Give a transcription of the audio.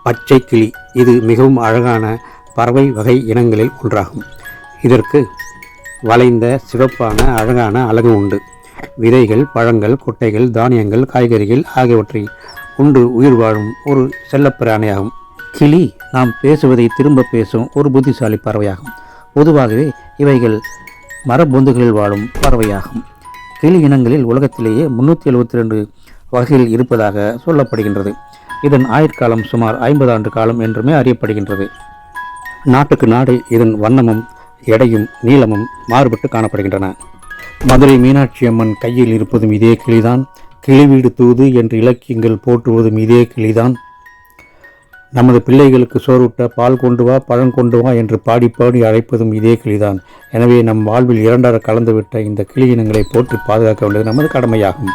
பச்சை கிளி. இது மிகவும் அழகான பறவை வகை இனங்களில் ஒன்றாகும். இதற்கு வளைந்த சிவப்பான அழகான அலகு உண்டு. விதைகள், பழங்கள், கொட்டைகள், தானியங்கள், காய்கறிகள் ஆகியவற்றை உண்டு உயிர் வாழும் ஒரு செல்லப்பிராணியாகும். கிளி நாம் பேசுவதை திரும்ப பேசும் ஒரு புத்திசாலி பறவையாகும். பொதுவாகவே இவைகள் மரப்பொந்துகளில் வாழும் பறவையாகும். கிளி இனங்களில் உலகத்திலேயே 372 வகைகள் இருப்பதாக சொல்லப்படுகின்றது. இதன் ஆயுட்காலம் சுமார் 50 ஆண்டு காலம் என்றுமே அறியப்படுகின்றது. நாட்டுக்கு நாடு இதன் வண்ணமும் எடையும் நீளமும் மாறுபட்டு காணப்படுகின்றன. மதுரை மீனாட்சி அம்மன் கையில் இருப்பதும் இதே கிளிதான். கிளி வீடு தூது என்று இலக்கியங்கள் போற்றுவதும் இதே கிளிதான். நமது பிள்ளைகளுக்கு சோறுட்ட பால் கொண்டு வா, பழம் கொண்டு வா என்று பாடி பாடி அழைப்பதும் இதே கிளிதான். எனவே நம் வாழ்வில் இரண்டர கலந்துவிட்ட இந்த கிளி இனங்களை போற்றி பாதுகாக்க வேண்டியது நமது கடமையாகும்.